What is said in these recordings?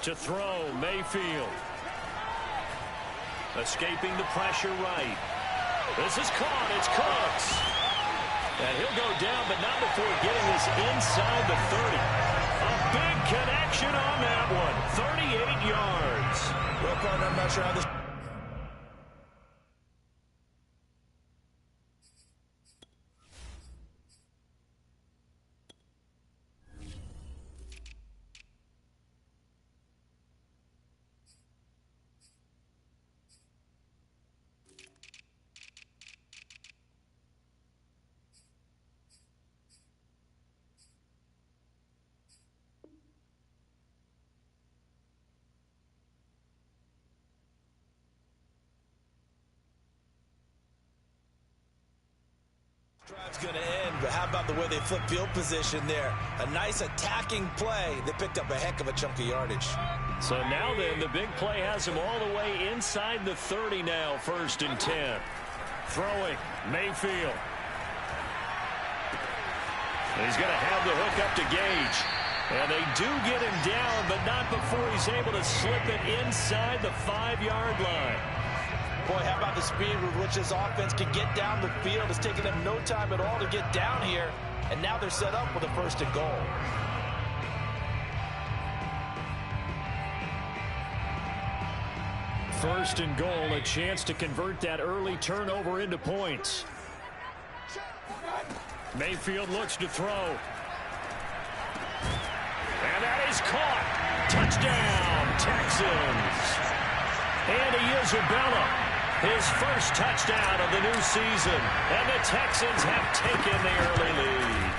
To throw, Mayfield. Escaping the pressure right. This is caught. It's Cooks. And he'll go down, but not before getting this inside the 30. A big connection on that one. 38 yards. Well, partner, I'm not sure how this... drive's going to end, but how about the way they flip field position there? A nice attacking play. They picked up a heck of a chunk of yardage. So now then, the big play has him all the way inside the 30 now, 1st and 10. Throwing, Mayfield. He's going to have the hook up to Gage. And they do get him down, but not before he's able to slip it inside the 5-yard line. Boy, how about the speed with which this offense can get down the field? It's taken them no time at all to get down here, and now they're set up with a 1st and goal. First and goal, a chance to convert that early turnover into points. Mayfield looks to throw. And that is caught. Touchdown, Texans. Andy Isabella, his first touchdown of the new season. And the Texans have taken the early lead.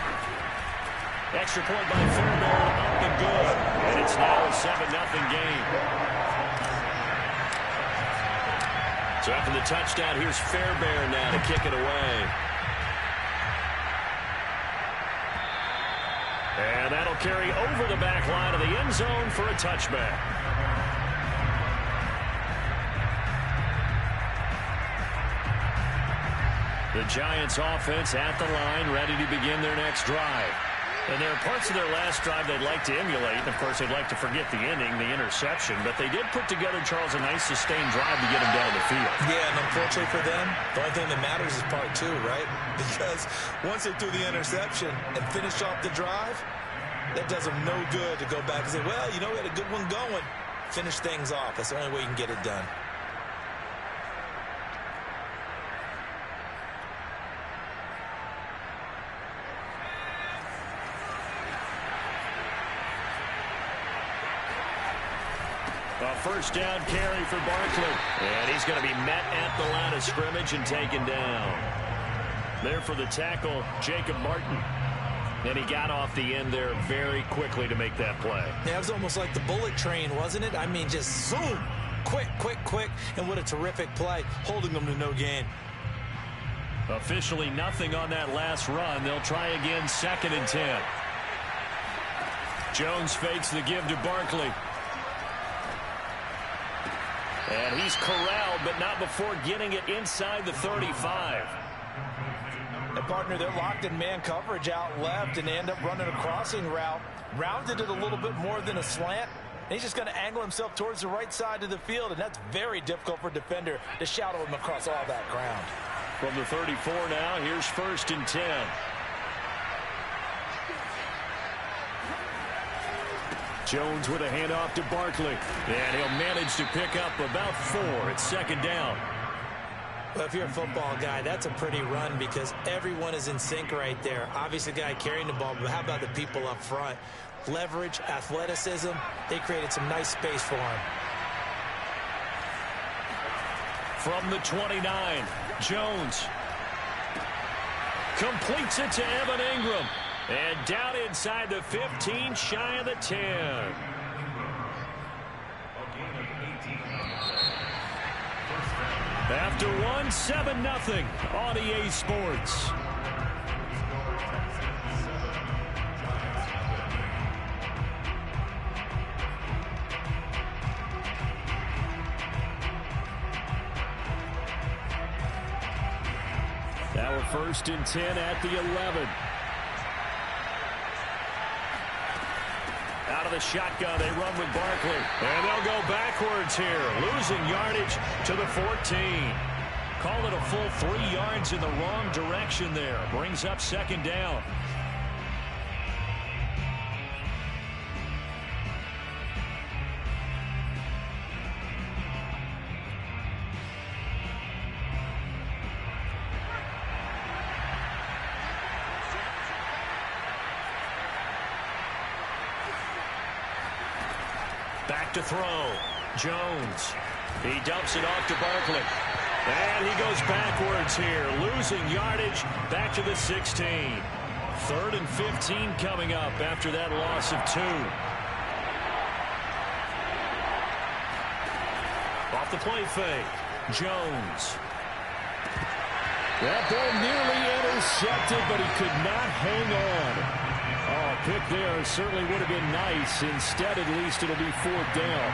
Extra point by Fairbairn, up and good. And it's now a 7-0 game. So after the touchdown, here's Fairbairn now to kick it away. And that'll carry over the back line of the end zone for a touchback. The Giants offense at the line, ready to begin their next drive. And there are parts of their last drive they'd like to emulate. And, of course, they'd like to forget the ending, the interception. But they did put together, Charles, a nice sustained drive to get them down the field. Yeah, and unfortunately for them, the only thing that matters is part 2, right? Because once they threw the interception and finished off the drive, that does them no good to go back and say, well, you know, we had a good one going. Finish things off. That's the only way you can get it done. A first down carry for Barkley. And he's going to be met at the line of scrimmage and taken down. There for the tackle, Jacob Martin. And he got off the end there very quickly to make that play. Yeah, it was almost like the bullet train, wasn't it? I mean, just zoom. Quick, quick, quick. And what a terrific play, holding them to no gain. Officially nothing on that last run. They'll try again, 2nd and 10. Jones fakes the give to Barkley. And he's corralled, but not before getting it inside the 35. And, partner, they're locked in man coverage out left, and they end up running a crossing route. Rounded it a little bit more than a slant. And he's just going to angle himself towards the right side of the field, and that's very difficult for a defender to shadow him across all that ground. From the 34 now, here's 1st and 10. Jones with a handoff to Barkley. And he'll manage to pick up about 4. It's 2nd down. Well, if you're a football guy, that's a pretty run because everyone is in sync right there. Obviously, the guy carrying the ball, but how about the people up front? Leverage, athleticism, they created some nice space for him. From the 29, Jones completes it to Evan Ingram. And down inside the 15, shy of the 10. After 7-0 on EA Sports. Now a 1st and 10 at the 11. Out of the shotgun. They run with Barkley. And they'll go backwards here, losing yardage to the 14. Call it a full 3 yards in the wrong direction there. Brings up second down. Back to throw. Jones. He dumps it off to Barkley. And he goes backwards here, losing yardage back to the 16. 3rd and 15 coming up after that loss of 2. Off the play fake. Jones. That ball nearly intercepted, but he could not hang on. Oh, a pick there certainly would have been nice. Instead, at least it'll be 4th down.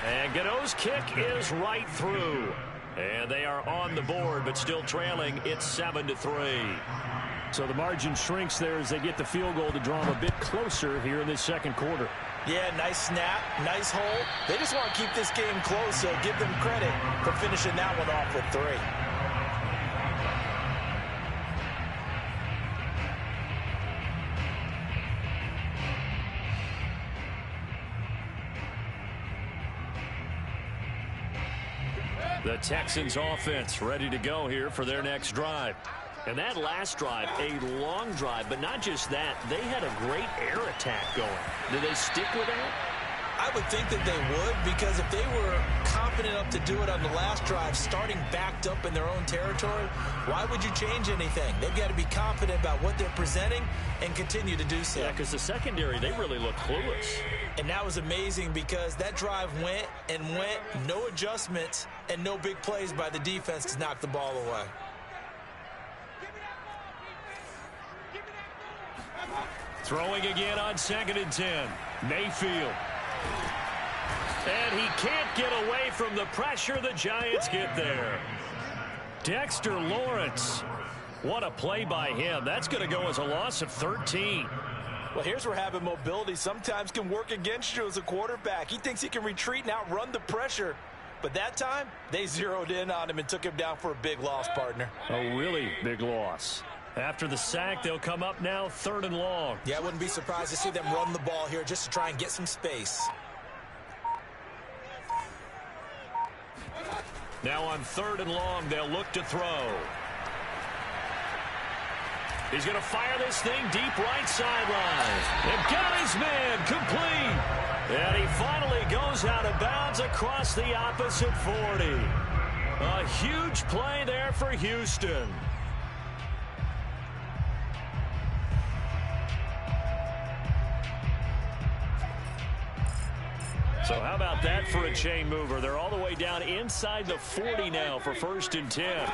And Gano's kick is right through. And they are on the board, but still trailing. It's 7-3. So the margin shrinks there as they get the field goal to draw them a bit closer here in this second quarter. Yeah, nice snap, nice hold. They just want to keep this game close, so give them credit for finishing that one off with 3. The Texans offense ready to go here for their next drive. And that last drive, a long drive, but not just that. They had a great air attack going. Do they stick with that? I would think that they would, because if they were confident enough to do it on the last drive, starting backed up in their own territory, why would you change anything? They've got to be confident about what they're presenting and continue to do so. Yeah, because the secondary, they really look clueless. And that was amazing because that drive went and went, no adjustments, and no big plays by the defense to knock the ball away. Throwing again on 2nd and 10. Mayfield. And he can't get away from the pressure. The Giants get there. Dexter Lawrence. What a play by him. That's going to go as a loss of 13. Well, here's where having mobility sometimes can work against you as a quarterback. He thinks he can retreat and outrun the pressure. But that time, they zeroed in on him and took him down for a big loss, partner. A really big loss. After the sack, they'll come up now 3rd and long. Yeah, I wouldn't be surprised to see them run the ball here just to try and get some space. Now on 3rd and long, they'll look to throw. He's going to fire this thing deep right sideline. And got his man complete. And he finally goes out of bounds across the opposite 40. A huge play there for Houston. So how about that for a chain mover? They're all the way down inside the 40 now for 1st and 10.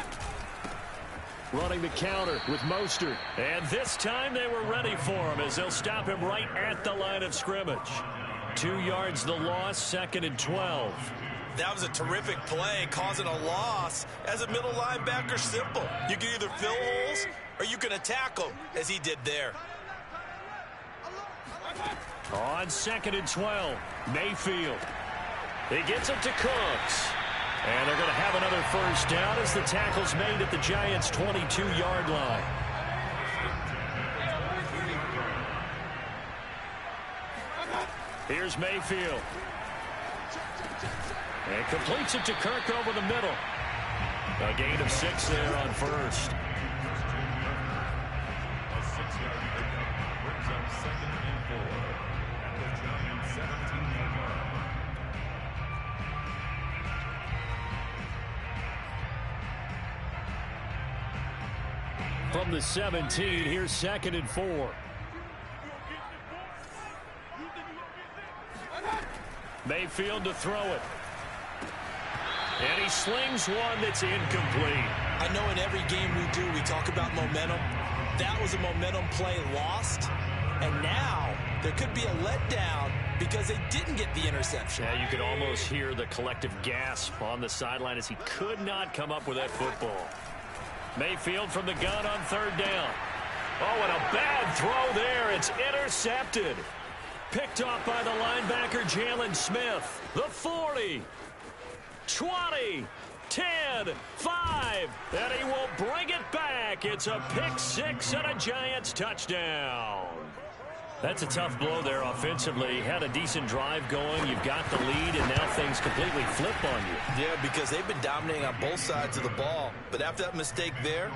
Running the counter with Mostert. And this time they were ready for him as they'll stop him right at the line of scrimmage. 2 yards the loss, 2nd and 12. That was a terrific play, causing a loss. As a middle linebacker, simple. You can either fill holes or you can attack them, as he did there. On 2nd and 12, Mayfield. He gets it to Cooks. And they're going to have another 1st down as the tackle's made at the Giants' 22-yard line. Here's Mayfield. And completes it to Kirk over the middle. A gain of 6 there on 1st. From the 17, here's 2nd and 4. Mayfield to throw it. And he slings one that's incomplete. I know in every game we do, we talk about momentum. That was a momentum play lost. And now there could be a letdown because they didn't get the interception. Yeah, you could almost hear the collective gasp on the sideline as he could not come up with that football. Mayfield from the gun on 3rd down. Oh, and a bad throw there. It's intercepted. Picked off by the linebacker, Jalen Smith. The 40, 20, 10, 5, and he will bring it back. It's a pick six and a Giants touchdown. That's a tough blow there offensively. Had a decent drive going. You've got the lead, and now things completely flip on you. Yeah, because they've been dominating on both sides of the ball. But after that mistake there,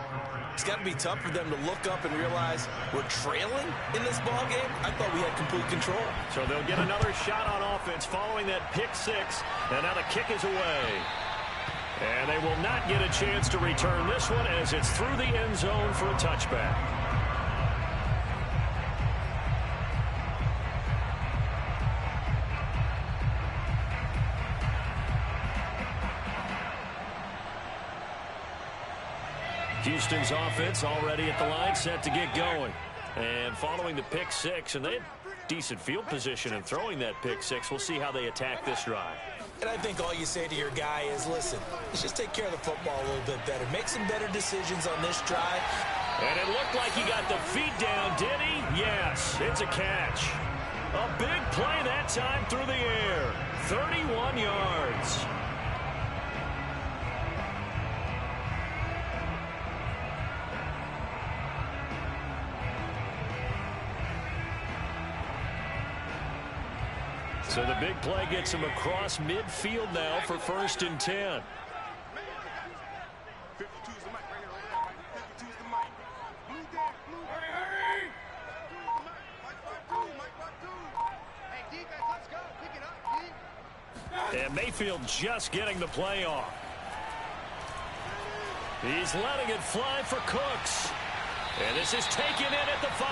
it's got to be tough for them to look up and realize we're trailing in this ball game. I thought we had complete control. So they'll get another shot on offense following that pick six, and now the kick is away. And they will not get a chance to return this one as it's through the end zone for a touchback. Houston's offense already at the line, set to get going. And following the pick six, and they had decent field position in throwing that pick six. We'll see how they attack this drive. And I think all you say to your guy is, listen, let's just take care of the football a little bit better. Make some better decisions on this drive. And it looked like he got the feet down, did he? Yes, it's a catch. A big play that time through the air. 31 yards. So the big play gets him across midfield now for 1st and 10. And Mayfield just getting the play off. He's letting it fly for Cooks. And this is taken in at the 5.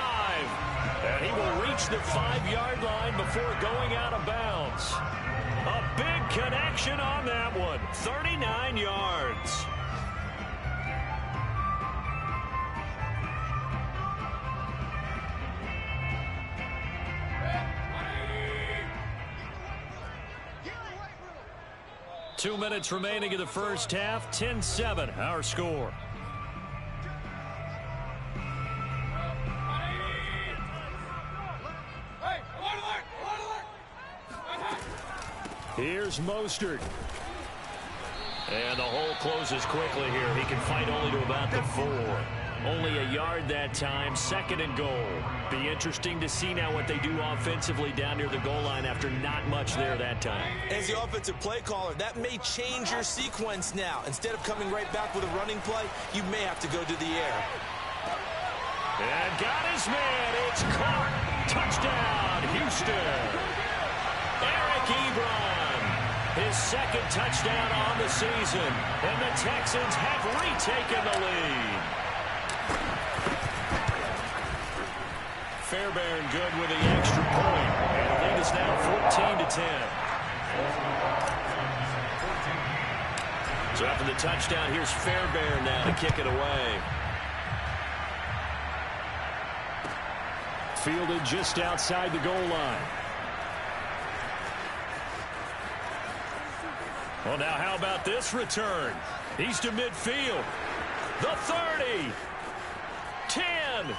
And he will reach the 5-yard line before going out of bounds. A big connection on that one. 39 yards. Two minutes remaining in the first half. 10-7, our score. Here's Mostert. And the hole closes quickly here. He can fight only to about the 4. Only a yard that time. 2nd and goal. Be interesting to see now what they do offensively down near the goal line after not much there that time. As the offensive play caller, that may change your sequence now. Instead of coming right back with a running play, you may have to go to the air. And got his man. It's caught. Touchdown, Houston. Eric Ebron, his 2nd touchdown on the season. And the Texans have retaken the lead. Fairbairn good with the extra point. And the lead is now 14-10. So after the touchdown, here's Fairbairn now to kick it away. Fielded just outside the goal line. Well, now how about this return? He's to midfield. The 30. 10.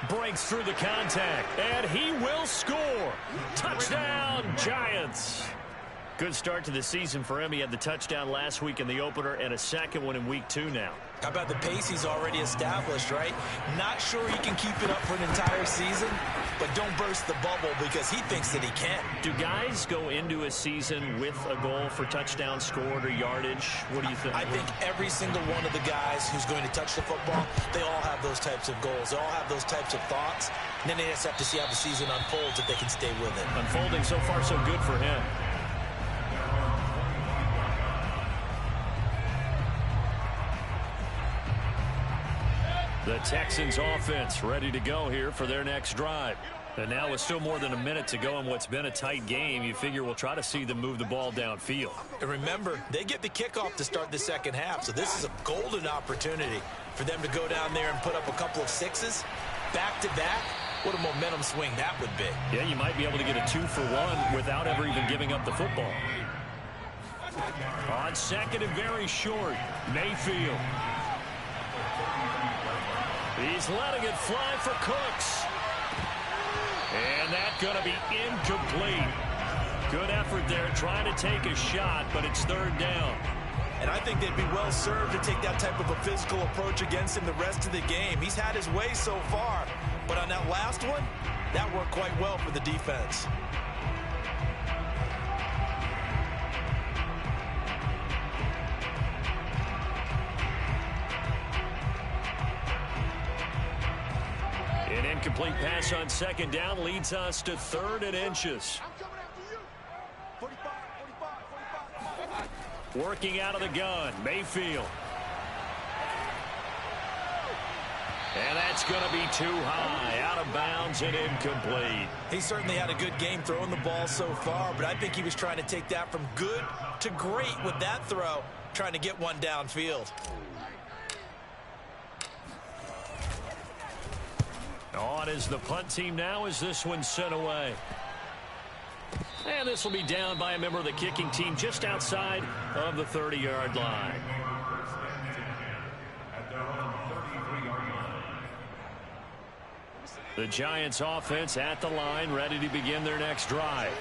Breaks through the contact. And he will score. Touchdown, Giants. Good start to the season for him. He had the touchdown last week in the opener and a 2nd one in week 2 now. How about the pace he's already established, right? Not sure he can keep it up for an entire season, but don't burst the bubble because he thinks that he can. Do guys go into a season with a goal for touchdown scored or yardage? What do you think? I think every single one of the guys who's going to touch the football, they all have those types of goals. They all have those types of thoughts. And then they just have to see how the season unfolds if they can stay with it. Unfolding so far so good for him. The Texans offense ready to go here for their next drive. And now with still more than a minute to go in what's been a tight game, you figure we'll try to see them move the ball downfield. And remember, they get the kickoff to start the 2nd half, so this is a golden opportunity for them to go down there and put up a couple of 6s back-to-back. What a momentum swing that would be. Yeah, you might be able to get a 2-for-1 without ever even giving up the football. On 2nd and very short, Mayfield. He's letting it fly for Cooks. And that's going to be incomplete. Good effort there trying to take a shot, but it's third down. And I think they'd be well served to take that type of a physical approach against him the rest of the game. He's had his way so far, but on that last one, that worked quite well for the defense. An incomplete pass on second down leads us to 3rd and inches. Working out of the gun, Mayfield. And that's going to be too high, out of bounds and incomplete. He certainly had a good game throwing the ball so far, but I think he was trying to take that from good to great with that throw, trying to get one downfield. On is the punt team now as this one's sent away. And this will be down by a member of the kicking team just outside of the 30-yard line. The Giants offense at the line, ready to begin their next drive.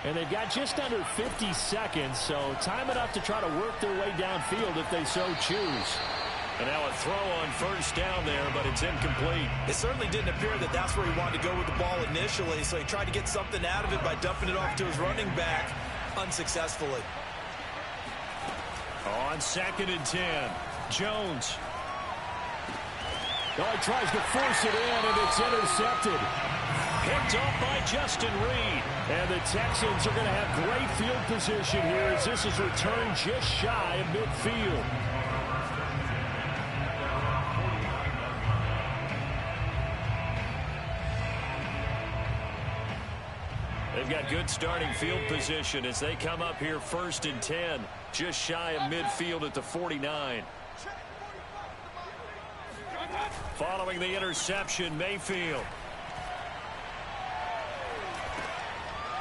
And they've got just under 50 seconds, so time enough to try to work their way downfield if they so choose. And now a throw on first down there, but it's incomplete. It certainly didn't appear that that's where he wanted to go with the ball initially, so he tried to get something out of it by dumping it off to his running back unsuccessfully. On 2nd and 10, Jones. Oh, he tries to force it in, and it's intercepted. Picked up by Justin Reed. And the Texans are going to have great field position here as this is returned just shy of midfield. They've got good starting field position as they come up here 1st and 10, just shy of midfield at the 49. Following the interception, Mayfield.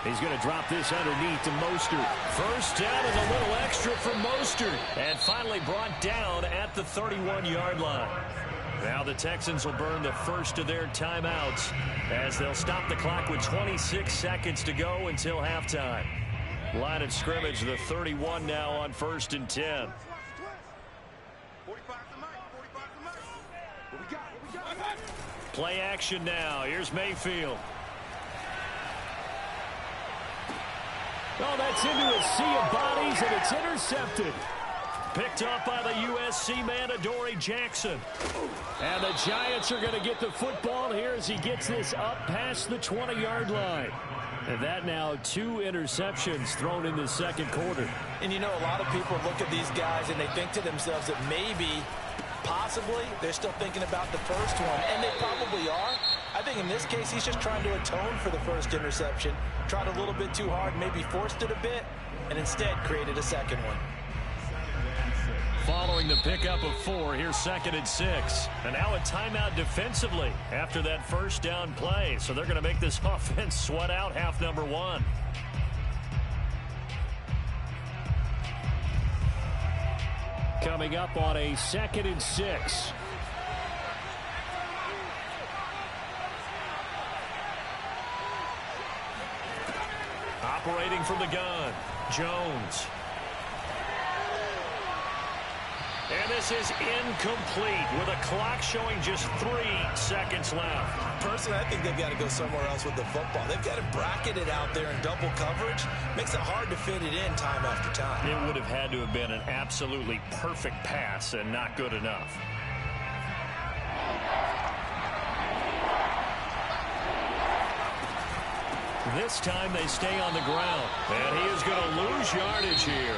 He's going to drop this underneath to Mostert. First down and a little extra for Mostert. And finally brought down at the 31-yard line. Now the Texans will burn the first of their timeouts as they'll stop the clock with 26 seconds to go until halftime. Line of scrimmage, the 31 now on 1st and 10. Play action now. Here's Mayfield. Oh, that's into a sea of bodies, and it's intercepted. Picked up by the USC man, Adoree Jackson. And the Giants are going to get the football here as he gets this up past the 20-yard line. And that now 2 interceptions thrown in the second quarter. And you know, a lot of people look at these guys and they think to themselves that maybe, possibly, they're still thinking about the first one. And they probably are. I think in this case, he's just trying to atone for the first interception. Tried a little bit too hard, maybe forced it a bit, and instead created a second one. Following the pickup of 4, here's 2nd and 6. And now a timeout defensively after that first down play. So they're going to make this offense sweat out half number 1. Coming up on a 2nd and 6. Operating from the gun, Jones. And this is incomplete with a clock showing just 3 seconds left. Personally, I think they've got to go somewhere else with the football. They've got to bracket it out there in double coverage. Makes it hard to fit it in time after time. It would have had to have been an absolutely perfect pass and not good enough. This time they stay on the ground. And he is going to lose yardage here.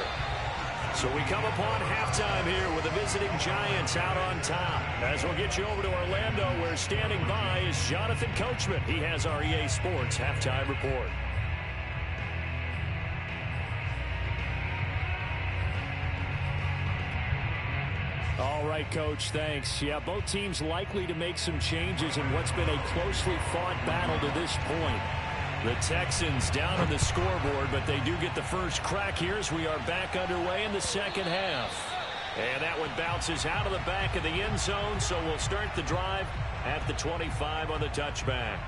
So we come upon halftime here with the visiting Giants out on top. As we'll get you over to Orlando, where standing by is Jonathan Coachman. He has our EA Sports halftime report. All right, Coach, thanks. Yeah, both teams likely to make some changes in what's been a closely fought battle to this point. The Texans down on the scoreboard, but they do get the first crack here as we are back underway in the second half. And that one bounces out of the back of the end zone, so we'll start the drive at the 25 on the touchback.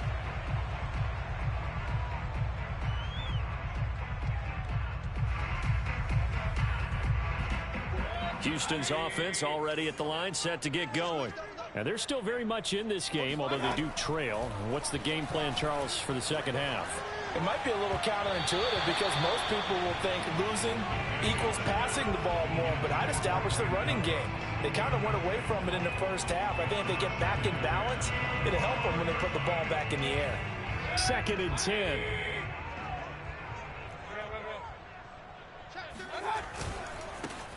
Houston's offense already at the line, set to get going. And they're still very much in this game, although they do trail. What's the game plan, Charles, for the second half? It might be a little counterintuitive because most people will think losing equals passing the ball more, but I'd establish the running game. They kind of went away from it in the first half. I think if they get back in balance, it'll help them when they put the ball back in the air. 2nd and 10.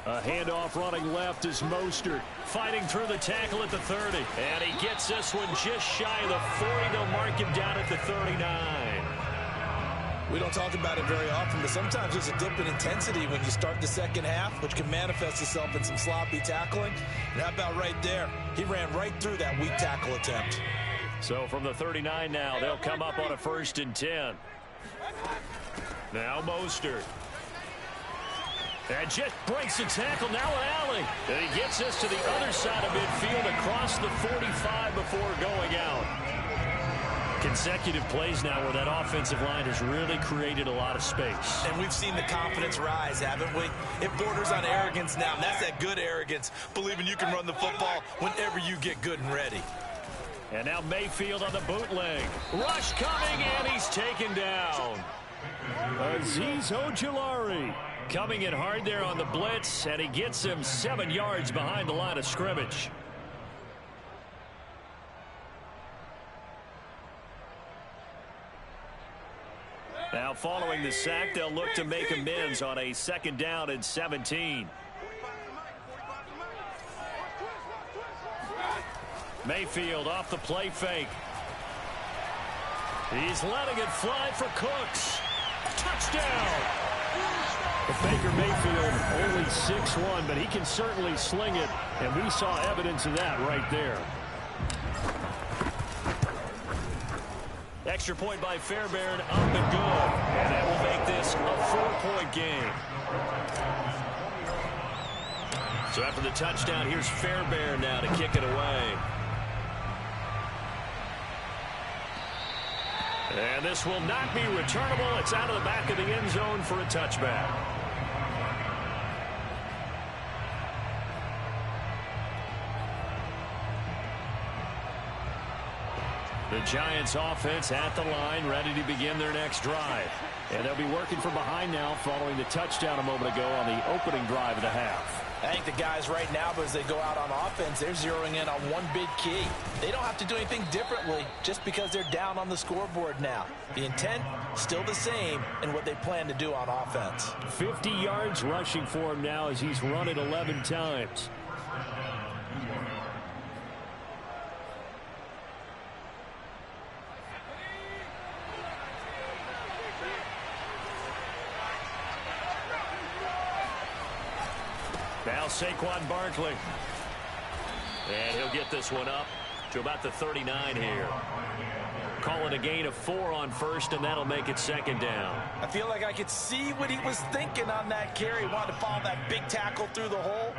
A handoff running left is Mostert, fighting through the tackle at the 30. And he gets this one just shy of the 40. They'll mark him down at the 39. We don't talk about it very often, but sometimes there's a dip in intensity when you start the second half, which can manifest itself in some sloppy tackling. And how about right there? He ran right through that weak tackle attempt. So from the 39 now, they'll come up on a 1st and 10. Now Mostert. And just breaks the tackle. Now an alley. And he gets this to the other side of midfield across the 45 before going out. Consecutive plays now where that offensive line has really created a lot of space. And we've seen the confidence rise, haven't we? It borders on arrogance now, and that's that good arrogance, believing you can run the football whenever you get good and ready. And now Mayfield on the bootleg. Rush coming, and he's taken down. Azeez Ojulari coming in hard there on the blitz, and he gets him 7 yards behind the line of scrimmage. Now following the sack, they'll look to make amends on a 2nd down and 17. Mayfield off the play fake. He's letting it fly for Cooks. Touchdown! Baker Mayfield only 6'1", but he can certainly sling it, and we saw evidence of that right there. Extra point by Fairbairn, up and good. And that will make this a 4-point game. So after the touchdown, here's Fairbairn now to kick it away. And this will not be returnable. It's out of the back of the end zone for a touchback. The Giants offense at the line, ready to begin their next drive. And they'll be working from behind now following the touchdown a moment ago on the opening drive of the half. I think the guys right now, as they go out on offense, they're zeroing in on one big key. They don't have to do anything differently just because they're down on the scoreboard now. The intent, still the same in what they plan to do on offense. 50 yards rushing for him now as he's run it 11 times. Now Saquon Barkley. And he'll get this one up to about the 39 here. Calling a gain of 4 on first, and that'll make it 2nd down. I feel like I could see what he was thinking on that carry. Wanted to follow that big tackle through the hole.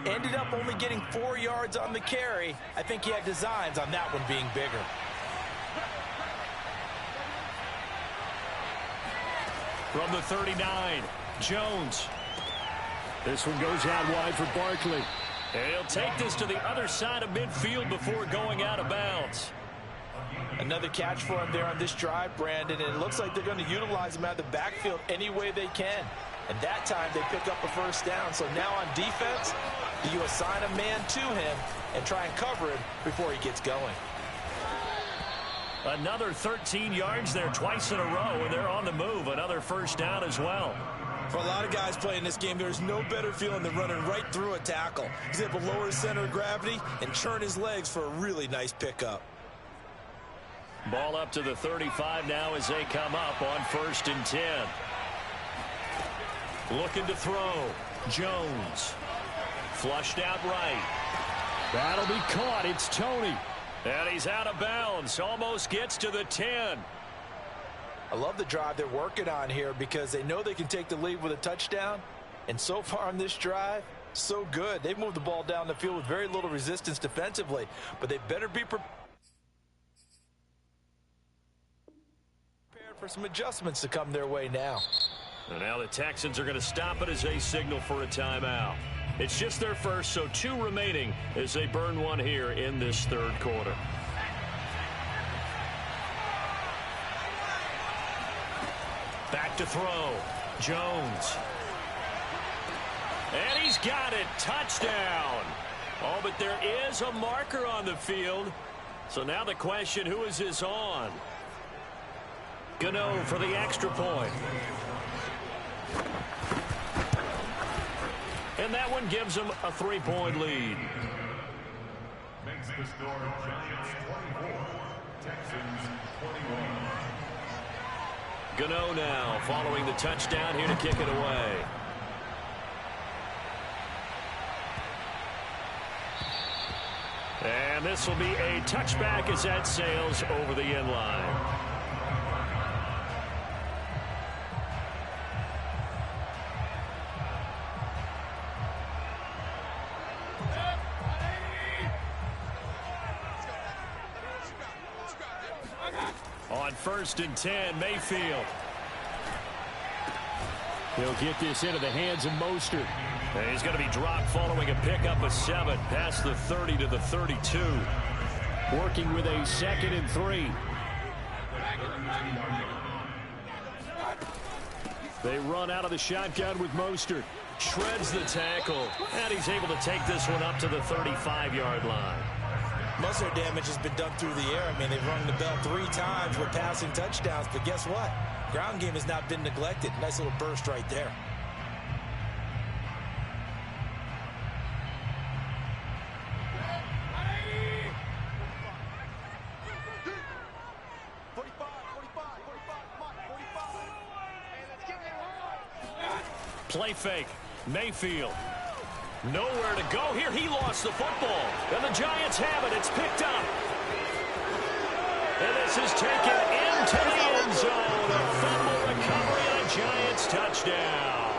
Ended up only getting 4 yards on the carry. I think he had designs on that one being bigger. From the 39, Jones. This one goes out wide for Barkley. And he'll take this to the other side of midfield before going out of bounds. Another catch for him there on this drive, Brandon, and it looks like they're going to utilize him out of the backfield any way they can. And that time they pick up a 1st down. So now on defense, you assign a man to him and try and cover him before he gets going. Another 13 yards there twice in a row, and they're on the move. Another 1st down as well. For a lot of guys playing this game, there's no better feeling than running right through a tackle. He's able to lower his center of gravity and churn his legs for a really nice pickup. Ball up to the 35 now as they come up on 1st and 10. Looking to throw. Jones. Flushed out right. That'll be caught. It's Tony. And he's out of bounds. Almost gets to the 10. I love the drive they're working on here because they know they can take the lead with a touchdown. And so far on this drive, So good. They've moved the ball down the field with very little resistance defensively, but they better be prepared for some adjustments to come their way now. And now the Texans are going to stop it as they signal for a timeout. It's just their first, so 2 remaining as they burn one here in this third quarter. Back to throw. Jones. And he's got it. Touchdown. Oh, but there is a marker on the field. So now the question, who is this on? Gano for the extra point. And that one gives them a 3-point lead. Makes the score Giants 24, Texans 21. Gano now following the touchdown here to kick it away. And this will be a touchback as that sails over the end line. On 1st and 10, Mayfield. He'll get this into the hands of Mostert. And he's going to be dropped following a pickup of 7 past the 30 to the 32. Working with a 2nd and 3. They run out of the shotgun with Mostert. Shreds the tackle. And he's able to take this one up to the 35-yard line. Most of their damage has been done through the air. I mean, they've rung the bell 3 times with passing touchdowns, but guess what? Ground game has not been neglected. Nice little burst right there. Play fake. Mayfield. Nowhere to go here. He lost the football. And the Giants have it. It's picked up. And this is taken into the end zone. A fumble recovery and a Giants touchdown.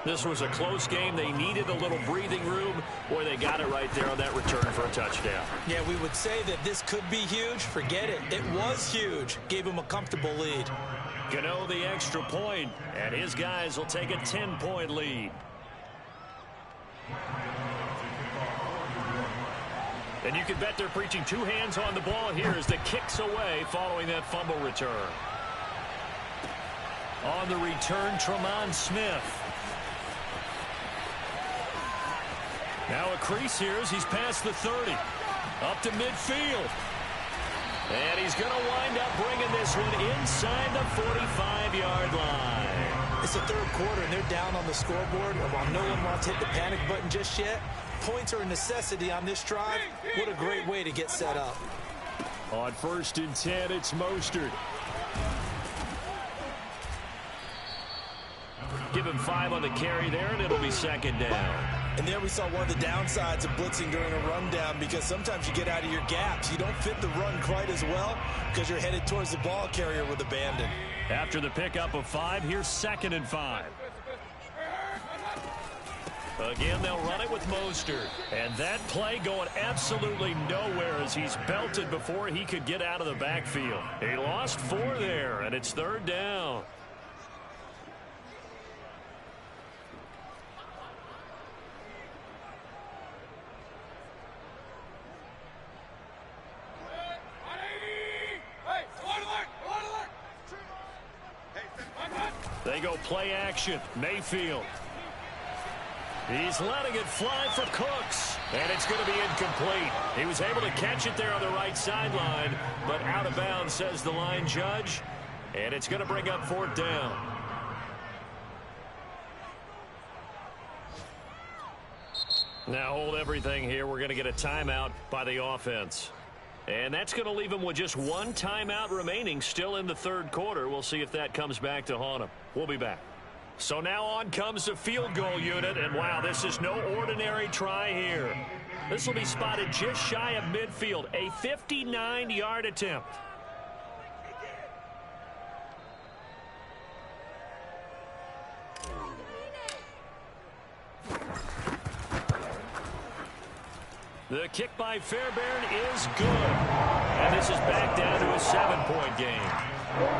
This was a close game. They needed a little breathing room. Boy, they got it right there on that return for a touchdown. Yeah, we would say that this could be huge. Forget it. It was huge. Gave him a comfortable lead. Gano the extra point, and his guys will take a 10-point lead. And you can bet they're preaching 2 hands on the ball here as the kick's away following that fumble return. On the return, Tremont Smith. Now a crease here as he's past the 30. Up to midfield. And he's going to wind up bringing this one inside the 45-yard line. It's the third quarter, and they're down on the scoreboard. And while no one wants to hit the panic button just yet, points are a necessity on this drive. What a great way to get set up. On 1st and 10, it's Mostert. Give him 5 on the carry there, and it'll be 2nd down. And there we saw one of the downsides of blitzing during a rundown, because sometimes you get out of your gaps. You don't fit the run quite as well because you're headed towards the ball carrier with abandon. After the pickup of 5, here's 2nd and 5. Again, they'll run it with Mostert. And that play going absolutely nowhere as he's belted before he could get out of the backfield. He lost 4 there, and it's 3rd down. They go play action. Mayfield. He's letting it fly for Cooks. And it's going to be incomplete. He was able to catch it there on the right sideline, but out of bounds, says the line judge. And it's going to bring up 4th down. Now hold everything here. We're going to get a timeout by the offense. And that's going to leave him with just 1 timeout remaining still in the 3rd quarter. We'll see if that comes back to haunt him. We'll be back. So now on comes the field goal unit. And wow, this is no ordinary try here. This will be spotted just shy of midfield. A 59-yard attempt. The kick by Fairbairn is good. And this is back down to a 7-point game.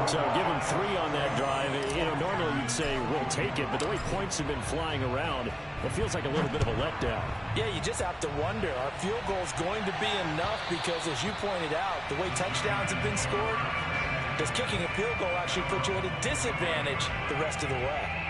So give him 3 on that drive. Normally you'd say we'll take it, but the way points have been flying around, it feels like a little bit of a letdown. Yeah, you just have to wonder, are field goals going to be enough? Because as you pointed out, the way touchdowns have been scored, does kicking a field goal actually put you at a disadvantage the rest of the way?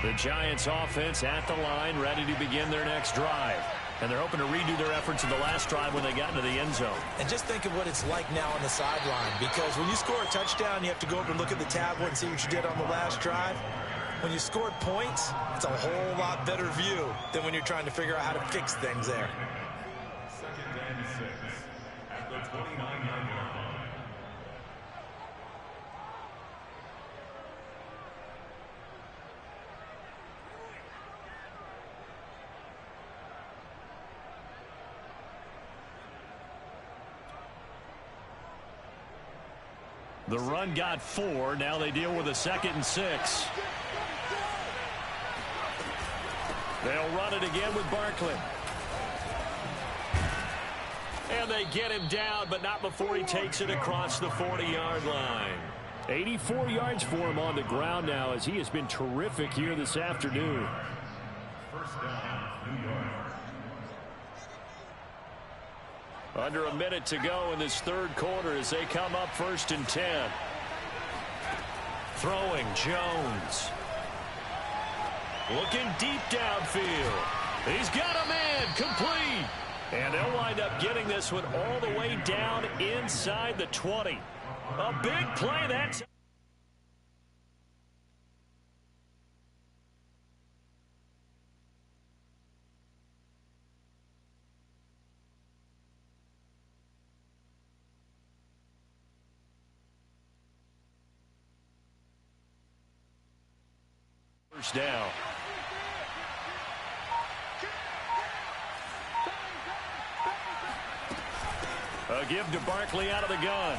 The Giants offense at the line, ready to begin their next drive. And they're hoping to redo their efforts of the last drive when they got into the end zone. And just think of what it's like now on the sideline. Because when you score a touchdown, you have to go over and look at the tablet and see what you did on the last drive. When you scored points, it's a whole lot better view than when you're trying to figure out how to fix things there. 2nd and 6 at the 29-yard line. The run got 4. Now they deal with a 2nd and 6. They'll run it again with Barkley. And they get him down, but not before he takes it across the 40-yard line. 84 yards for him on the ground now, as he has been terrific here this afternoon. 1st down, New York. Under a minute to go in this 3rd quarter as they come up 1st and 10. Throwing Jones. Looking deep downfield. He's got a man complete. And they'll wind up getting this one all the way down inside the 20. A big play that's... First down. A give to Barkley out of the gun.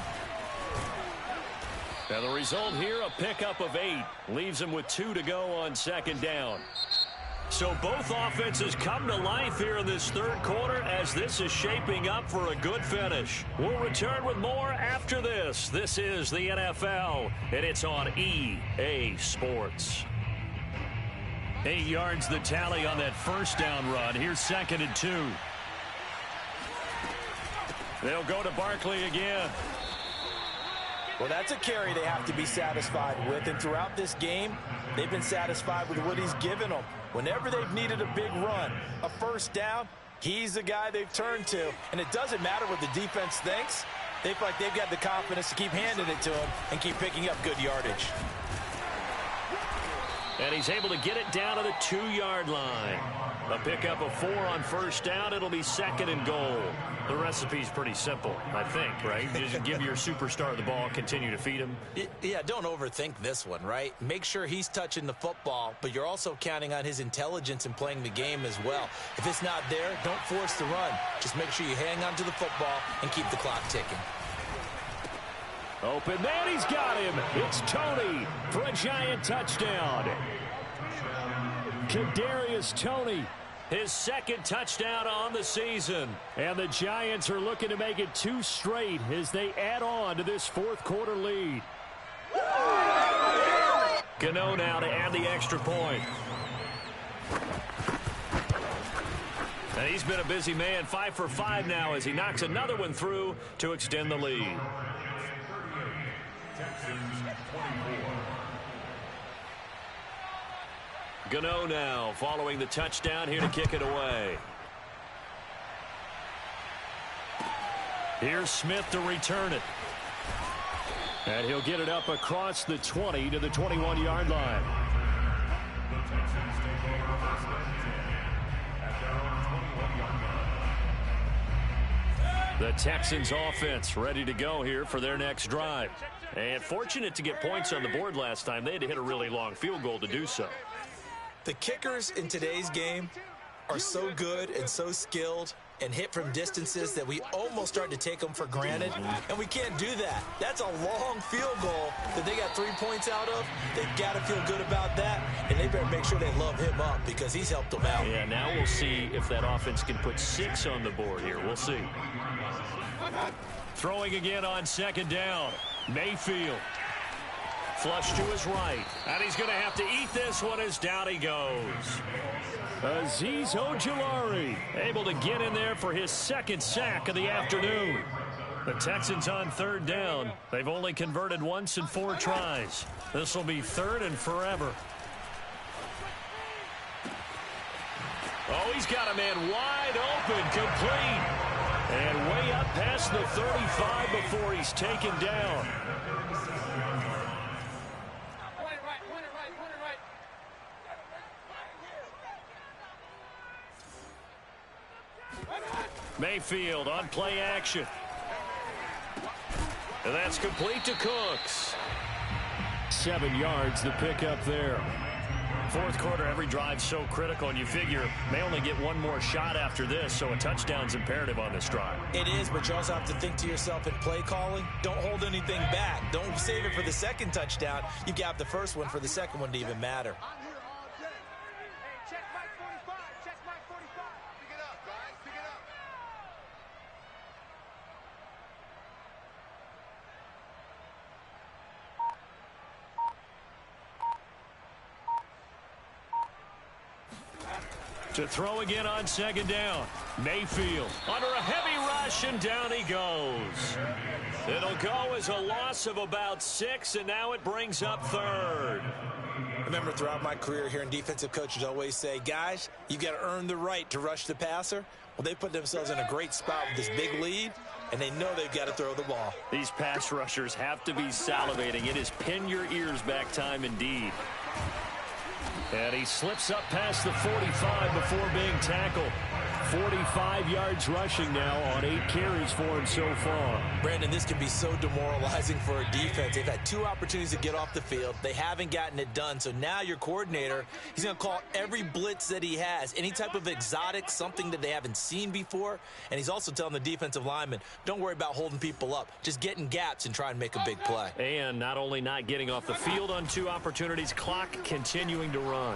And the result here, a pickup of 8. Leaves him with 2 to go on 2nd down. So both offenses come to life here in this 3rd quarter as this is shaping up for a good finish. We'll return with more after this. This is the NFL, and it's on EA Sports. 8 yards the tally on that 1st down run. Here's 2nd and 2. They'll go to Barkley again. Well, that's a carry they have to be satisfied with. And throughout this game, they've been satisfied with what he's given them. Whenever they've needed a big run, a 1st down, he's the guy they've turned to. And it doesn't matter what the defense thinks. They feel like they've got the confidence to keep handing it to him and keep picking up good yardage. And he's able to get it down to the 2-yard line. A pickup of 4 on 1st down. It'll be 2nd and goal. The recipe's pretty simple, I think, right? Just give your superstar the ball, continue to feed him. Yeah, don't overthink this one, right? Make sure he's touching the football, but you're also counting on his intelligence in playing the game as well. If it's not there, don't force the run. Just make sure you hang on to the football and keep the clock ticking. Open man, he's got him. It's Tony for a Giant touchdown. Kadarius Toney, his 2nd touchdown on the season. And the Giants are looking to make it 2 straight as they add on to this 4th quarter lead. Gano now to add the extra point. And he's been a busy man, 5 for 5 now as he knocks another one through to extend the lead. Gano now following the touchdown here to kick it away. Here's Smith to return it. And he'll get it up across the 20 to the 21-yard line. The Texans offense ready to go here for their next drive. And fortunate to get points on the board last time. They had to hit a really long field goal to do so. The kickers in today's game are so good and so skilled, and hit from distances that we almost start to take them for granted, and we can't do that. That's a long field goal that they got 3 points out of. They've got to feel good about that, and they better make sure they love him up because he's helped them out. Yeah, now we'll see if that offense can put 6 on the board here. We'll see. Throwing again on second down. Mayfield. Flush to his right. And he's going to have to eat this one as down he goes. Azeez Ojulari able to get in there for his second sack of the afternoon. The Texans on third down. They've only converted once in 4 tries. This will be third and forever. Oh, he's got a man wide open, complete. And way up past the 35 before he's taken down. Mayfield on play action. And that's complete to Cooks. 7 yards the pickup there. Fourth quarter, every drive so critical, and you figure may only get one more shot after this, so a touchdown's imperative on this drive. It is, but you also have to think to yourself in play calling, don't hold anything back. Don't save it for the second touchdown. You got the first one for the second one to even matter. To throw again on second down. Mayfield under a heavy rush, and down he goes. It'll go as a loss of about 6, and now it brings up third. I remember throughout my career hearing defensive coaches always say, guys, you got to earn the right to rush the passer. Well, they put themselves in a great spot with this big lead, and they know they've got to throw the ball. These pass rushers have to be salivating. It is pin your ears back time indeed. And he slips up past the 45 before being tackled. 45 yards rushing now on 8 carries for him so far. Brandon, this can be so demoralizing for a defense. They've had 2 opportunities to get off the field. They haven't gotten it done. So now your coordinator, he's going to call every blitz that he has, any type of exotic, something that they haven't seen before. And he's also telling the defensive lineman, don't worry about holding people up. Just get in gaps and try and make a big play. And not only not getting off the field on 2 opportunities, clock continuing to run.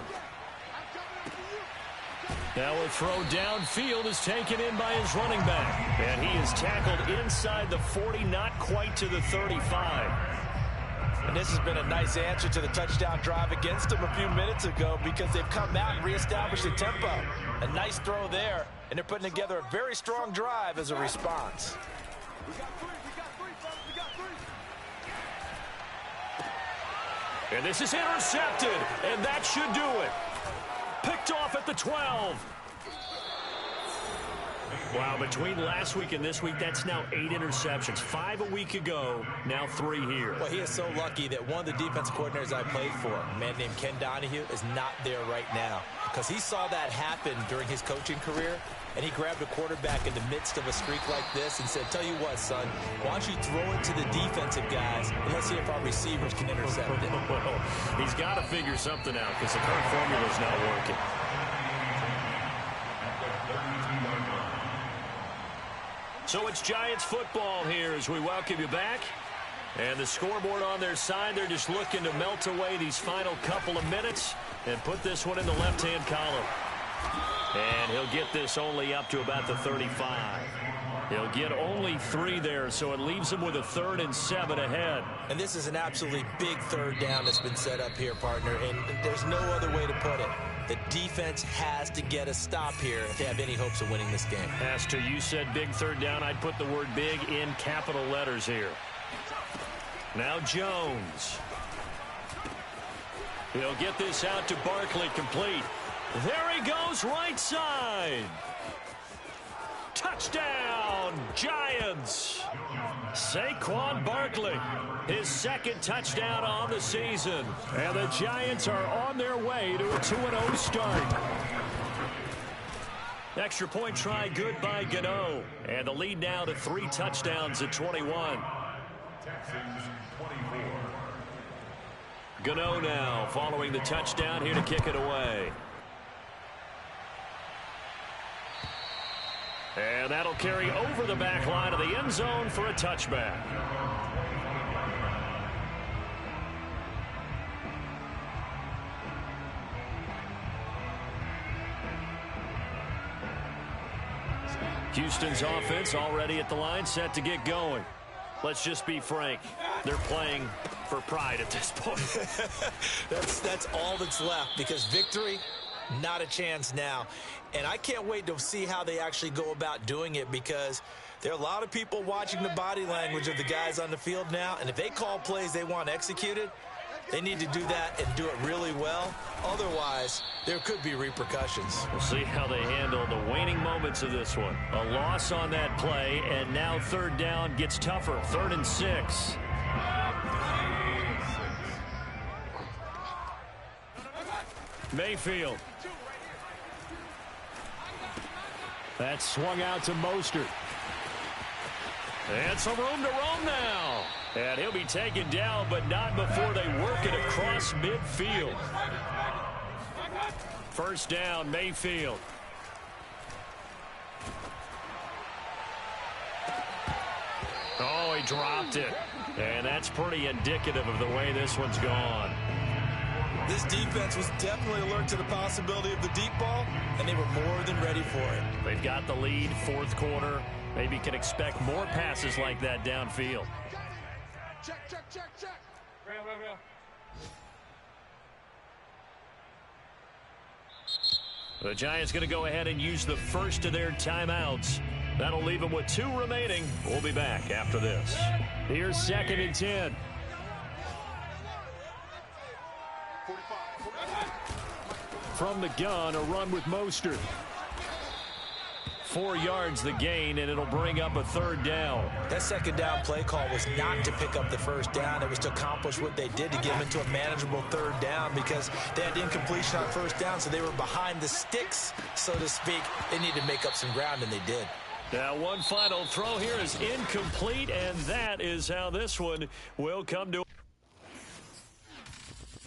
Now a throw downfield is taken in by his running back. And he is tackled inside the 40, not quite to the 35. And this has been a nice answer to the touchdown drive against them a few minutes ago because they've come out and reestablished the tempo. A nice throw there, and they're putting together a very strong drive as a response. And this is intercepted, and that should do it. Picked off at the 12. Wow, between last week and this week, that's now 8 interceptions. 5 a week ago, now 3 here. Well, he is so lucky that one of the defensive coordinators I played for, a man named Ken Donahue, is not there right now because he saw that happen during his coaching career, and he grabbed a quarterback in the midst of a streak like this and said, tell you what, son, why don't you throw it to the defensive guys, and let's see if our receivers can intercept it. Well, he's got to figure something out because the current formula is not working. So it's Giants football here as we welcome you back. And the scoreboard on their side, they're just looking to melt away these final couple of minutes and put this one in the left-hand column. And he'll get this only up to about the 35. He'll get only 3 there, so it leaves him with a 3rd and 7 ahead. And this is an absolutely big third down that's been set up here, partner, and there's no other way to put it. The defense has to get a stop here if they have any hopes of winning this game. As to you said big third down, I'd put the word big in capital letters here. Now Jones. He'll get this out to Barkley, complete. There he goes, right side. Touchdown, Giants. Saquon Barkley, his 2nd touchdown on the season. And the Giants are on their way to a 2-0 start. Extra point try good by Gano. And the lead now to 3 touchdowns at 21. Texans 24. Gano now following the touchdown here to kick it away. And that'll carry over the back line of the end zone for a touchback. Houston's offense already at the line, set to get going. Let's just be frank. They're playing for pride at this point. That's all that's left, because victory, not a chance now. And I can't wait to see how they actually go about doing it, because there are a lot of people watching the body language of the guys on the field now. And if they call plays they want executed, they need to do that and do it really well. Otherwise, there could be repercussions. We'll see how they handle the waning moments of this one. A loss on that play, and now third down gets tougher. 3rd and 6. Mayfield. That's swung out to Mostert. And some room to roam now. And he'll be taken down, but not before they work it across midfield. First down, Mayfield. Oh, he dropped it. And that's pretty indicative of the way this one's gone. This defense was definitely alert to the possibility of the deep ball, and they were more than ready for it. They've got the lead, 4th quarter. Maybe can expect more passes like that downfield. Check. The Giants going to go ahead and use the first of their timeouts. That'll leave them with 2 remaining. We'll be back after this. Here's 2nd and 10. From the gun, a run with Mostert. 4 yards the gain, and it'll bring up a 3rd down. That 2nd down play call was not to pick up the 1st down. It was to accomplish what they did, to get them into a manageable 3rd down, because they had incompletion on 1st down, so they were behind the sticks, so to speak. They needed to make up some ground, and they did. Now, one final throw here is incomplete, and that is how this one will come to